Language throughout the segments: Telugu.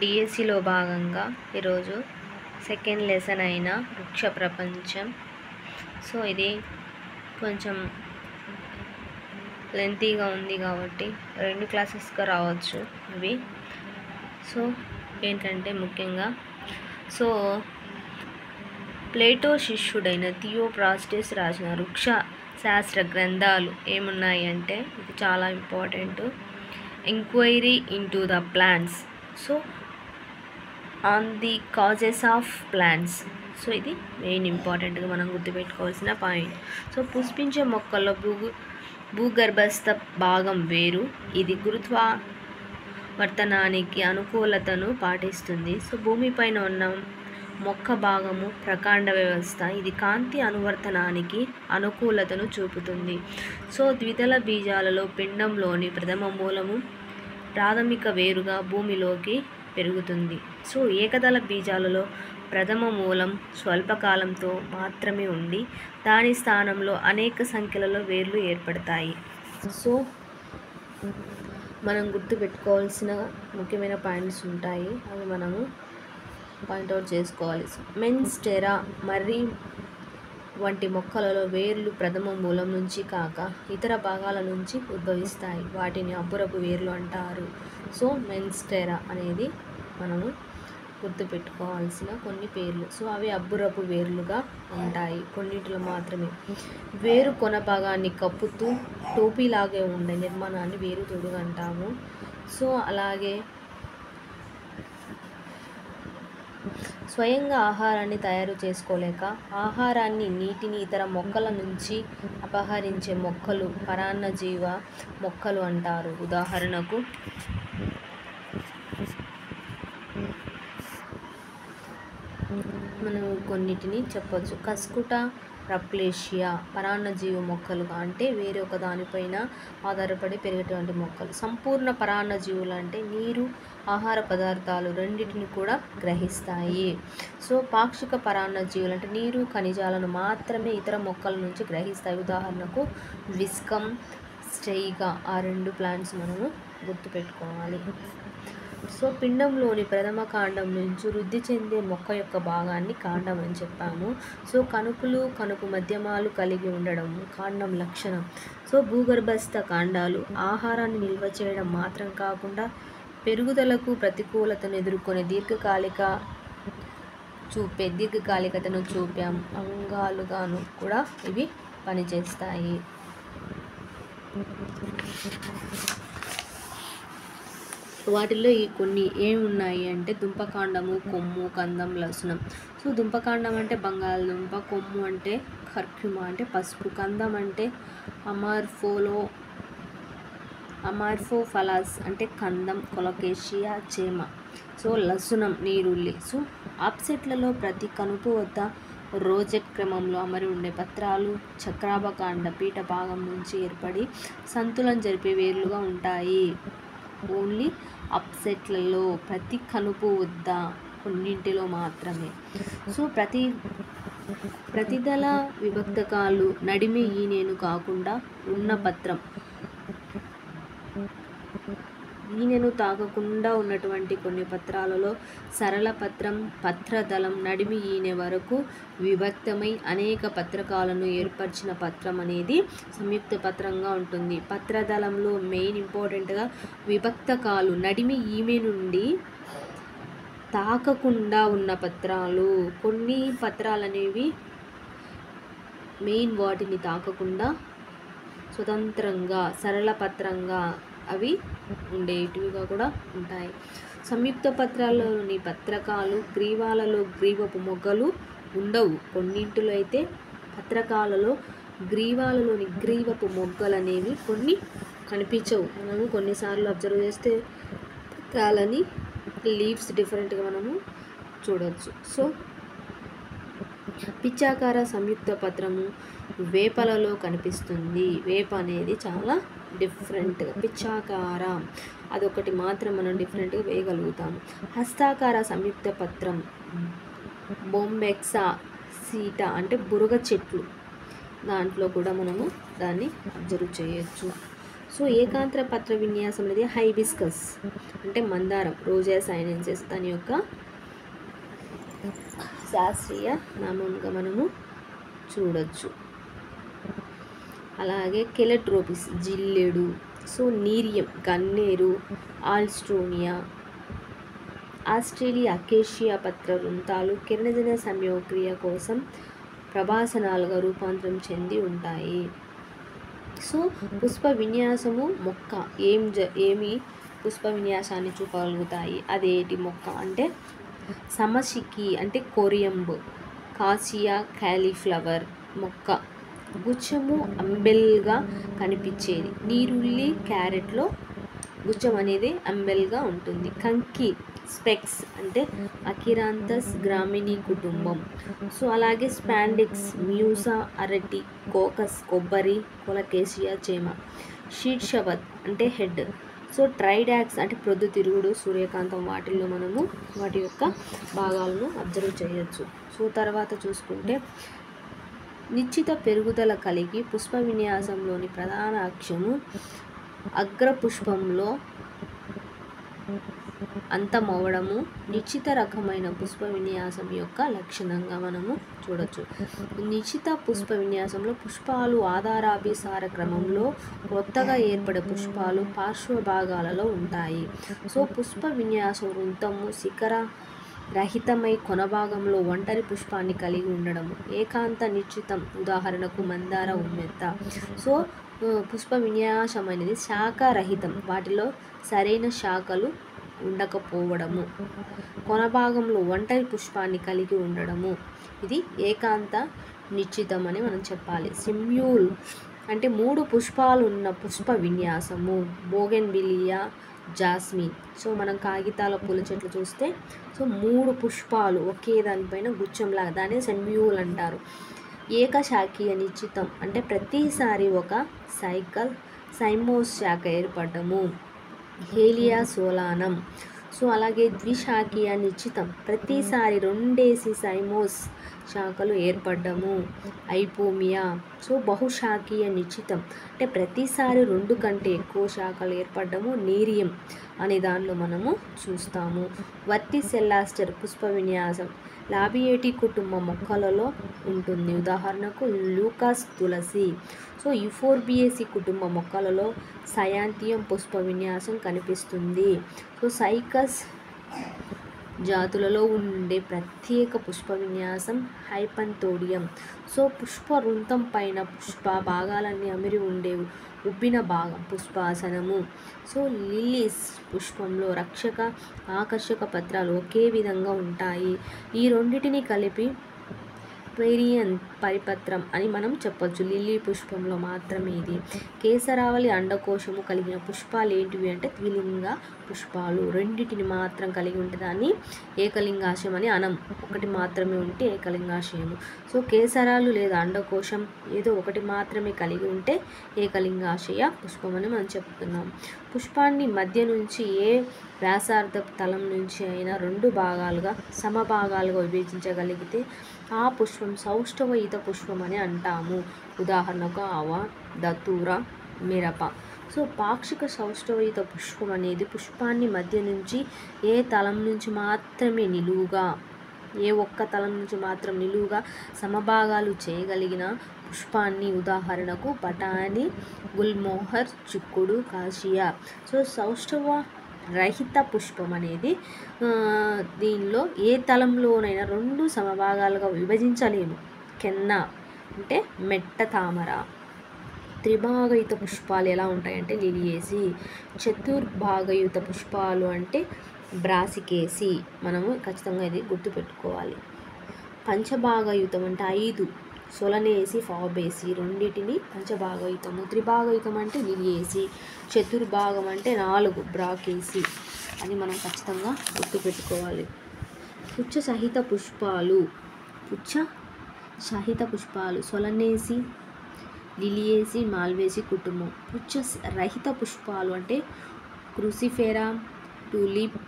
డిఎస్సిలో భాగంగా ఈరోజు సెకండ్ లెసన్ అయిన వృక్ష ప్రపంచం. సో ఇది కొంచెం లెంతీగా ఉంది కాబట్టి 2 క్లాసెస్గా రావచ్చు ఇవి. సో ఏంటంటే ముఖ్యంగా ప్లేటో శిష్యుడైన థియోఫ్రాస్టస్ రాసిన వృక్ష శాస్త్ర గ్రంథాలు ఏమున్నాయి అంటే ఇది చాలా important. Enquiry into the plants, on the causes of plants. So ఇది మెయిన్ ఇంపార్టెంట్గా మనం గుర్తుపెట్టుకోవాల్సిన పాయింట్. సో పుష్పించే మొక్కల్లో భూగర్భస్థ భాగం వేరు, ఇది గురుత్వాకర్షణానికి అనుకూలతను పాటిస్తుంది. సో భూమిపైన ఉన్న మొక్క భాగము ప్రకాండ వ్యవస్థ, ఇది కాంతి అనువర్తనానికి అనుకూలతను చూపుతుంది. సో ద్విదళ బీజాలలో పిండంలోని ప్రథమ మూలము ప్రాథమిక వేరుగా భూమిలోకి పెరుగుతుంది. సో ఏకదళ బీజాలలో ప్రథమ మూలం స్వల్పకాలంతో మాత్రమే ఉండి దాని స్థానంలో అనేక సంఖ్యలలో వేర్లు ఏర్పడతాయి. సో మనం గుర్తుపెట్టుకోవాల్సిన ముఖ్యమైన పాయింట్స్ ఉంటాయి, అవి మనము పాయింట్అవుట్ చేసుకోవాలి. మెన్స్టెరా మర్రి వంటి మొక్కలలో వేర్లు ప్రథమ మూలం నుంచి కాక ఇతర భాగాల నుంచి ఉద్భవిస్తాయి, వాటిని అబ్బురపు వేర్లు అంటారు. సో మెన్స్టెరా అనేది మనము గుర్తుపెట్టుకోవాల్సిన కొన్ని పేర్లు. సో అవి అబ్బురపు వేర్లుగా ఉంటాయి, కొన్నిటిలో మాత్రమే. వేరు కొన భాగాన్ని కప్పుతూ టోపీలాగే ఉండే నిర్మాణాన్ని వేరు తొడుగు అంటాము. సో అలాగే స్వయంగా ఆహారాన్ని తయారు చేసుకోలేక ఆహారాన్ని నీటిని ఇతర మొక్కల నుంచి అపహరించే మొక్కలు పరాన్నజీవ మొక్కలు అంటారు. ఉదాహరణకు మనం కొన్నిటిని చెప్పొచ్చు. కస్కుటా రప్లేషియా పరాన్నజీవ మొక్కలు అంటే వేరే ఒక దానిపైన ఆధారపడి పెరిగేటువంటి మొక్కలు. సంపూర్ణ పరాన్నజీవులు అంటే నీరు ఆహార పదార్థాలు రెండింటిని కూడా గ్రహిస్తాయి. సో పాక్షిక పరాన్నజీవులు అంటే నీరు ఖనిజాలను మాత్రమే ఇతర మొక్కల నుంచి గ్రహిస్తాయి. ఉదాహరణకు విస్కం, స్టెయిగా, ఆ 2 ప్లాంట్స్ మనము గుర్తుపెట్టుకోవాలి. సో పిండంలోని ప్రథమ కాండం నుంచి వృద్ధి చెందే మొక్క యొక్క భాగాన్ని కాండం అని చెప్పాము. సో కణుపులు కణుపు మధ్యమాలు కలిగి ఉండడం కాండం లక్షణం. సో భూగర్భస్థ కాండాలు ఆహారాన్ని నిల్వ చేయడం మాత్రం కాకుండా పెరుగుదలకు ప్రతికూలతను ఎదుర్కొనే దీర్ఘకాలికతను చూపే అంగాలుగాను కూడా ఇవి పనిచేస్తాయి. వాటిల్లో ఈ కొన్ని ఏమున్నాయి అంటే దుంపకాండము, కొమ్ము, కందం, లసనం. సో దుంపకాండం అంటే బంగాళదుంప, కొమ్ము అంటే కర్క్యుమా అంటే పసుపు, కందం అంటే అమార్ఫోఫలాస్ అంటే కందం, కొలకేషియా చేమ. సో లసునం నీరుల్లి. సో ఆప్సెట్లలో ప్రతి కనుపు వద్ద రోజెట్ క్రమంలో అమరి ఉండే పత్రాలు చక్రాభకాండ పీఠ భాగం నుంచి ఏర్పడి సంతులన జరిపే వేర్లుగా ఉంటాయి. ఓన్లీ అప్సెట్లలో ప్రతి కనుపు వద్ద కొన్నింటిలో మాత్రమే. సో ప్రతిదళ విభక్తకాలు నడిమి ఈనెను కాకుండా ఉన్న పత్రం ఈనెను తాకకుండా ఉన్నటువంటి కొన్ని పత్రాలలో సరళ పత్రం, పత్రదళం నడిమి ఈనె వరకు విభక్తమై అనేక పత్రకాలను ఏర్పరిచిన పత్రం అనేది సంయుక్త పత్రంగా ఉంటుంది. పత్రదళంలో మెయిన్ ఇంపార్టెంట్గా విభక్తకాలు నడిమి ఈమె నుండి తాకకుండా ఉన్న పత్రాలు. కొన్ని పత్రాలు అనేవి మెయిన్ వాటిని తాకకుండా స్వతంత్రంగా సరళ పత్రంగా అవి ఉండేటివిగా కూడా ఉంటాయి. సంయుక్త పత్రాలలోని పత్రకాలు గ్రీవాలలో గ్రీవపు మొగ్గలు ఉండవు. కొన్నింటిలో అయితే పత్రకాలలో గ్రీవాలలోని గ్రీవపు మొగ్గలు అనేవి కొన్ని కనిపించవు. మనము కొన్నిసార్లు అబ్జర్వ్ చేస్తే పత్రాలని లీవ్స్ డిఫరెంట్గా మనము చూడవచ్చు. సో పిచ్చాకార సంయుక్త పత్రము వేపలలో కనిపిస్తుంది. వేప అనేది చాలా డిఫరెంట్గా పిచ్చాకార అదొకటి మాత్రం మనం డిఫరెంట్గా వేయగలుగుతాము. హస్తాకార సంయుక్త పత్రం బొంబెక్సా సీటా అంటే బురగ చెట్లు, దాంట్లో కూడా మనము దాన్ని అబ్జర్వ్ చేయొచ్చు. సో ఏకాంతర పత్ర విన్యాసం అనేది హైబిస్కస్ అంటే మందారం, రోజా సైనెన్సిస్ దాని యొక్క శాస్త్రీయ నామంగా మనము చూడొచ్చు. అలాగే కెలట్రోపిస్ జిల్లెడు, సో నీరియం గన్నేరు, ఆల్స్ట్రోనియా, ఆస్ట్రేలియా అకేషియా పత్ర వృంతాలు కిరణజన్య సంయోగక్రియ కోసం ప్రభాసనాలుగా రూపాంతరం చెంది ఉంటాయి. సో పుష్ప విన్యాసము మొక్క ఏమి పుష్ప విన్యాసాన్ని చూపగలుగుతాయి. అదేంటి మొక్క అంటే సమశిఖి అంటే కొరియంబు, కాసియా కాలీఫ్లవర్ మొక్క, గుచ్చము అంబెల్గా కనిపించేది, నీరుల్లి క్యారెట్లో గుచ్చం అనేది అంబెల్గా ఉంటుంది. కంకి స్పెక్స్ అంటే అకిరాంతస్ గ్రామినీ కుటుంబం. సో అలాగే స్పాండిక్స్ మ్యూసా అరటి, కోకస్ కొబ్బరి, కొలకేసియా చేమ, శీర్షవత్ అంటే హెడ్. సో ట్రైడాక్స్ అంటే ప్రొద్దుతిరుగుడు, సూర్యకాంతం వాటిల్లో మనము వాటి యొక్క భాగాలను అబ్జర్వ్ చేయొచ్చు. సో తర్వాత చూసుకుంటే నిశ్చిత పెరుగుదల కలిగి పుష్ప విన్యాసంలోని ప్రధాన అక్షము అగ్రపుష్పంలో అంతమవడము నిశ్చిత రకమైన పుష్ప విన్యాసం యొక్క లక్షణంగా మనము చూడొచ్చు. నిశ్చిత పుష్ప విన్యాసంలో పుష్పాలు ఆధారాభిసార క్రమంలో కొత్తగా ఏర్పడే పుష్పాలు పార్శ్వ భాగాలలో ఉంటాయి. సో పుష్ప విన్యాసం వృంతము శిఖర రహితమై కొనభాగంలో ఒంటరి పుష్పాన్ని కలిగి ఉండడము. ఏకాంత నిశ్చితం ఉదాహరణకు మందార, ఉమ్మెత్త. సో పుష్ప విన్యాసం అనేది శాఖారహితం, వాటిలో సరైన శాఖలు ఉండకపోవడము. కొనభాగంలో ఒంటరి పుష్పాన్ని కలిగి ఉండడము, ఇది ఏకాంత నిశ్చితం అని మనం చెప్పాలి. సిమ్యూల్ అంటే 3 పుష్పాలు ఉన్న పుష్ప విన్యాసము, బోగెన్విలియా, జాస్మిన్. సో మనం కాగితాల పూల చెట్లు చూస్తే సో 3 పుష్పాలు ఒకే దానిపైన గుచ్చంలాగా, దాన్ని సెమ్యూల్ అంటారు. ఏకశాఖీయ నిశ్చితం అంటే ప్రతిసారి ఒక సైమోస్ శాఖ ఏర్పడము, హేలియా సోలానం. సో అలాగే ద్విశాఖీయ నిశ్చితం ప్రతిసారి 2 సైమోస్ శాఖలు ఏర్పడ్డము, ఐపోమియా. సో బహుశాఖీయ నిశ్చితం అంటే ప్రతిసారి 2 కంటే ఎక్కువ శాఖలు ఏర్పడ్డము, నీరియం అనే దానిలో మనము చూస్తాము. వర్టిసెల్లాస్టర్ పుష్ప విన్యాసం లాబియేటి కుటుంబ మొక్కలలో ఉంటుంది, ఉదాహరణకు లూకాస్ తులసి. సో యుఫోర్బియేసి కుటుంబ మొక్కలలో సయాంతియం పుష్ప విన్యాసం కనిపిస్తుంది. సో సైకస్ జాతులలో ఉండే ప్రత్యేక పుష్ప విన్యాసం హైపంతోడియం. సో పుష్ప వృంతం పైన పుష్ప భాగాలన్నీ అమిరి ఉండే ఉబ్బిన భాగం పుష్పాసనము. సో లిల్లీస్ పుష్పంలో రక్షక ఆకర్షక పత్రాలు ఒకే విధంగా ఉంటాయి. ఈ రెండింటిని కలిపి పేరియన్ పరిపత్రం అని మనం చెప్పొచ్చు. లిల్లీ పుష్పంలో మాత్రమే ఇది. కేసరావళి అండకోశము కలిగిన పుష్పాలు ఏంటివి అంటే ద్విలింగ పుష్పాలు, రెండింటిని మాత్రం కలిగి ఉంటే దాన్ని ఏకలింగాశయం అని అనం. ఒకటి మాత్రమే ఉంటే ఏకలింగాశయము. సో కేసరాలు లేదా అండకోశం ఏదో ఒకటి మాత్రమే కలిగి ఉంటే ఏకలింగాశయ పుష్పం అని మనం చెప్తున్నాం. పుష్పాన్ని మధ్య నుంచి ఏ వ్యాసార్థ తలం నుంచి అయినా 2 భాగాలుగా సమభాగాలుగా విభజించగలిగితే ఆ పుష్పం సౌష్ఠవయుత పుష్పం అని అంటాము, ఉదాహరణకు ఆవ, దత్తూర, మిరప. సో పాక్షిక సౌష్ఠవయుత పుష్పం అనేది పుష్పాన్ని మధ్య నుంచి ఏ తలం నుంచి మాత్రమే నిలువుగా, ఏ ఒక్క తలం నుంచి మాత్రం నిలువుగా సమభాగాలు చేయగలిగిన పుష్పాన్ని, ఉదాహరణకు బఠానీ, గుల్మోహర్, చిక్కుడు, కాషియా. సో సౌష్ఠవ రహిత పుష్పం అనేది దీనిలో ఏ తలంలోనైనా 2 సమభాగాలుగా విభజించలేము. కెన్నా అంటే మెట్ట తామర. త్రిభాగయుత పుష్పాలు ఎలా ఉంటాయంటే లిలియేసి. చతుర్భాగయుత పుష్పాలు అంటే బ్రాసికేసి. మనము ఖచ్చితంగా ఇది గుర్తుపెట్టుకోవాలి. పంచభాగయుతం అంటే 5 సొలనేసి, ఫాబేసి, రెండింటిని పంచభాగయుతము. త్రిభాగయుతం అంటే లిలియేసి. చతుర్భాగం అంటే 4 బ్రాకేసి అని మనం ఖచ్చితంగా గుర్తుపెట్టుకోవాలి. పుచ్చ సహిత పుష్పాలు సొలనేసి, లిలియేసి, మాల్వేసి కుటుంబం. పుచ్చ రహిత పుష్పాలు అంటే క్రూసిఫెరా, టూలిప్,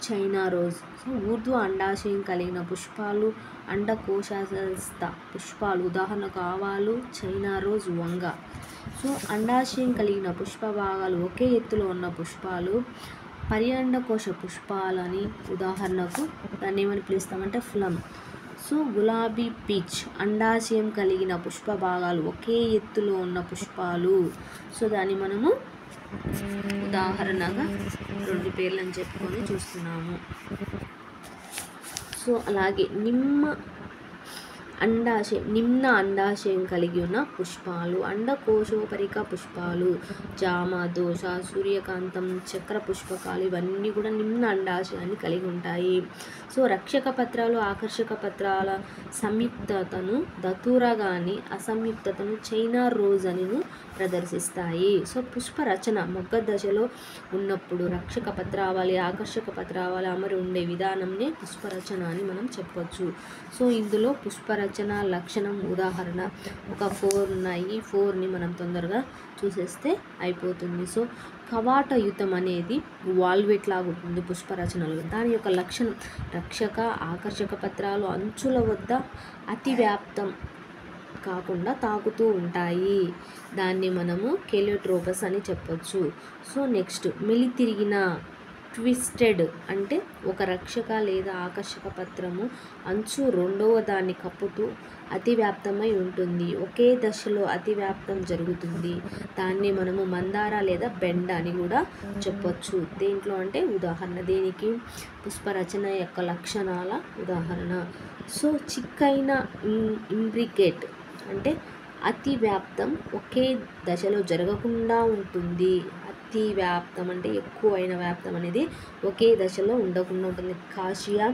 చైనా రోజ్. సో ఊర్ధ్వ అండాశయం కలిగిన పుష్పాలు, అండకోశస్థ పుష్పాలు, ఉదాహరణకు ఆవాలు, చైనా రోజ్, వంగ. సో అండాశయం కలిగిన పుష్ప భాగాలు ఒకే ఎత్తులో ఉన్న పుష్పాలు పర్యండకోశ పుష్పాలని, ఉదాహరణకు దాన్ని ఏమని పిలుస్తామంటే ఫ్లమ్. సో గులాబీ పీచ్ అండాశయం కలిగిన పుష్ప భాగాలు ఒకే ఎత్తులో ఉన్న పుష్పాలు. సో దాన్ని మనము ఉదాహరణగా 2 పేర్లను చెప్పుకొని చూస్తున్నాము. సో అలాగే నిమ్న అండాశయం కలిగి ఉన్న పుష్పాలు, అండకోశోపరిక పుష్పాలు, జామ, దోస, సూర్యకాంతం, చక్ర పుష్పకాలు ఇవన్నీ కూడా నిమ్న అండాశయాన్ని కలిగి ఉంటాయి. సో రక్షక పత్రాలు, ఆకర్షక పత్రాల సంయుక్తతను దతురగాని అసంయుక్తతను చైనా రోజ్ అని ప్రదర్శిస్తాయి. సో పుష్ప రచన మొగ్గ దశలో ఉన్నప్పుడు రక్షక పత్రావళి, ఆకర్షక పత్రావళి అమరి ఉండే విధానంనే పుష్పరచన అని మనం చెప్పొచ్చు. సో ఇందులో పుష్పరచన లక్షణం ఉదాహరణ ఒక 4 ఉన్నాయి. ఈ 4ని మనం తొందరగా చూసేస్తే అయిపోతుంది. సో కవాటయుతం అనేది వాల్వేట్ లాగా ఉంటుంది పుష్పరచనలో. దాని యొక్క లక్షణం రక్షక, ఆకర్షక పత్రాలు అంచుల వద్ద అతివ్యాప్తం కాకుండా తాకుతూ ఉంటాయి. దాన్ని మనము కెలియోట్రోపస్ అని చెప్పొచ్చు. సో నెక్స్ట్ మెలితిరిగిన ట్విస్టెడ్ అంటే ఒక రక్షక లేదా ఆకర్షక పత్రము అంచు రెండవ దాన్ని కప్పుతూ అతివ్యాప్తమై ఉంటుంది. ఒకే దశలో అతివ్యాప్తం జరుగుతుంది. దాన్ని మనము మందార లేదా బెండ అని కూడా చెప్పొచ్చు. దేంట్లో అంటే ఉదాహరణ దేనికి పుష్పరచన యొక్క లక్షణాల ఉదాహరణ. సో చిక్కైన ఇంబ్రికేట్ అంటే అతి వ్యాప్తం ఒకే దశలో జరగకుండా ఉంటుంది. అతి వ్యాప్తం అంటే ఎక్కువైన వ్యాప్తం అనేది ఒకే దశలో ఉండకుండా ఉంటుంది. కాషియా,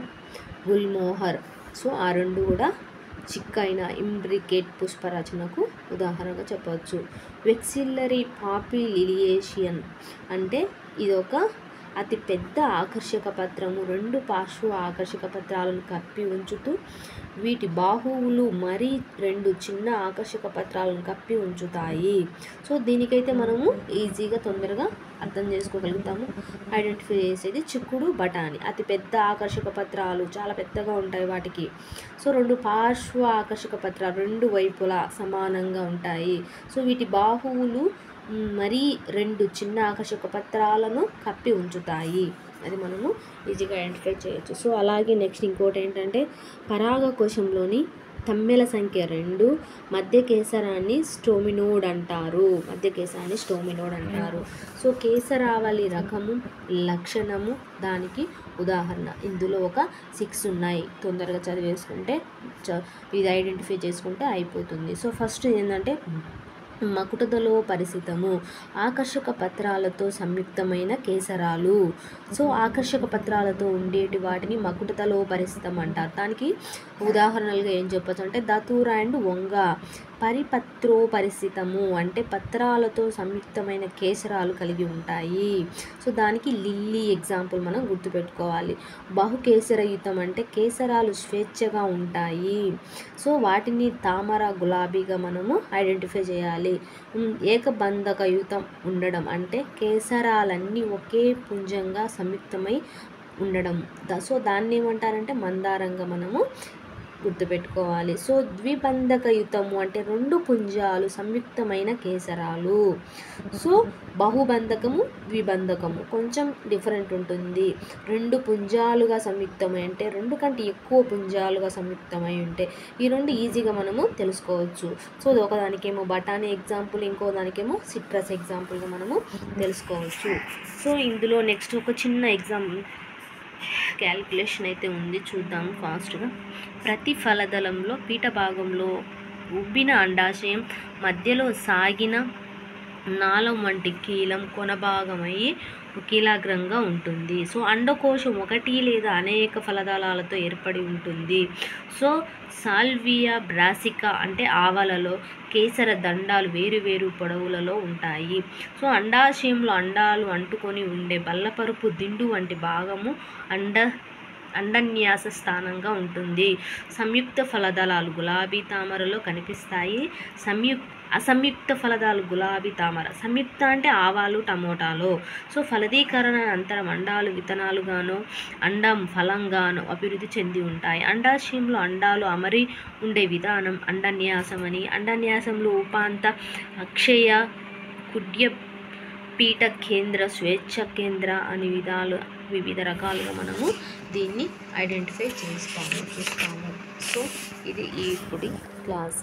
గుల్మోహర్. సో ఆ 2 కూడా చిక్కైన ఇంబ్రికేట్ పుష్పరచనకు ఉదాహరణగా చెప్పవచ్చు. వెక్సిల్లరీ పాపిలిలియేషియన్ అంటే ఇదొక అతి పెద్ద ఆకర్షక పత్రము 2 పార్శ్వ ఆకర్షక పత్రాలను కప్పి ఉంచుతూ వీటి బాహువులు మరీ 2 చిన్న ఆకర్షక పత్రాలను కప్పి ఉంచుతాయి. సో దీనికైతే మనము ఈజీగా తొందరగా అర్థం చేసుకోగలుగుతాము. ఐడెంటిఫై చేసేది చిక్కుడు, బఠానీ అతి పెద్ద ఆకర్షక పత్రాలు చాలా పెద్దగా ఉంటాయి వాటికి. సో 2 పార్శ్వ ఆకర్షక పత్రాలు 2 వైపులా సమానంగా ఉంటాయి. సో వీటి బాహువులు మరీ 2 చిన్న ఆకర్షక పత్రాలను కప్పి ఉంచుతాయి. అది మనము ఈజీగా ఐడెంటిఫై చేయొచ్చు. సో అలాగే నెక్స్ట్ ఇంకోటి ఏంటంటే పరాగకోశంలోని తమ్మెల సంఖ్య 2 మధ్య కేసరాన్ని స్టోమినోడ్ అంటారు. సో కేసరావళి రకము లక్షణము దానికి ఉదాహరణ. ఇందులో ఒక 6 ఉన్నాయి. తొందరగా చదివేసుకుంటే ఇది ఐడెంటిఫై చేసుకుంటే అయిపోతుంది. సో ఫస్ట్ ఏంటంటే మకుటదలో పరిస్థితము ఆకర్షక పత్రాలతో సంయుక్తమైన కేసరాలు. సో ఆకర్షక పత్రాలతో ఉండేటి వాటిని మకుటదలో పరిస్థితం అంటారు. దానికి ఉదాహరణలుగా ఏం చెప్పచ్చు అంటే దతూర అండ్ వంగ. పరిపత్రో పరిస్థితము అంటే పత్రాలతో సంయుక్తమైన కేసరాలు కలిగి ఉంటాయి. సో దానికి లిల్లీ ఎగ్జాంపుల్ మనం గుర్తుపెట్టుకోవాలి. బహుకేసరయుతం అంటే కేసరాలు స్వేచ్ఛగా ఉంటాయి. సో వాటిని తామర, గులాబీగా మనము ఐడెంటిఫై చేయాలి. ఏకబంధకయుతం ఉండడం అంటే కేసరాలన్నీ ఒకే పుంజంగా సంయుక్తమై ఉండడం. సో దాన్ని ఏమంటారంటే మందారంగా మనము గుర్తుపెట్టుకోవాలి. సో ద్విబంధకయుతము అంటే 2 పుంజాలు సంయుక్తమైన కేసరాలు. సో బహుబంధకము, ద్విబంధకము కొంచెం డిఫరెంట్ ఉంటుంది. 2 పుంజాలుగా సంయుక్తమై అంటే 2 కంటే ఎక్కువ పుంజాలుగా సంయుక్తమై ఉంటే ఈ 2 ఈజీగా మనము తెలుసుకోవచ్చు. సో ఒకదానికేమో బఠానీ ఎగ్జాంపుల్, ఇంకో దానికేమో సిట్రస్ ఎగ్జాంపుల్గా మనము తెలుసుకోవచ్చు. సో ఇందులో నెక్స్ట్ ఒక చిన్న క్యాలిక్యులేషన్ అయితే ఉంది, చూద్దాము ఫాస్ట్గా. ప్రతి ఫలదళంలో పీఠ భాగంలో ఉబ్బిన అండాశయం మధ్యలో సాగిన నాళం వంటి కీలం కొనభాగమయ్యి కీలాగ్రంగా ఉంటుంది. సో అండకోశం 1 లేదా అనేక ఫలదళాలతో ఏర్పడి ఉంటుంది. సో సాల్వియా బ్రాసికా అంటే ఆవాలలో కేసర దండాలు వేరువేరు పొడవులలో ఉంటాయి. సో అండాశయంలో అండాలు అంటుకొని ఉండే బల్లపరుపు దిండు వంటి భాగము అండన్యాస స్థానంగా ఉంటుంది. సంయుక్త ఫలదళాలు గులాబీ తామరలో కనిపిస్తాయి. అసంయుక్త ఫలదళాలు గులాబీ తామర. సంయుక్త అంటే ఆవాలు, టమోటాలో. సో ఫలదీకరణ అనంతరం అండాలు విత్తనాలుగాను, అండం ఫలంగాను అభివృద్ధి చెంది ఉంటాయి. అండాశయంలో అండాలు అమరి ఉండే విధానం అండన్యాసమని. అండన్యాసంలో ఉపాంత, అక్షయ, కుడ్య, పీఠ కేంద్ర, స్వేచ్ఛ కేంద్ర అని వివిధ రకాలుగా మనము దీన్ని ఐడెంటిఫై చూస్తాము. సో ఇది ఇప్పుడు క్లాస్.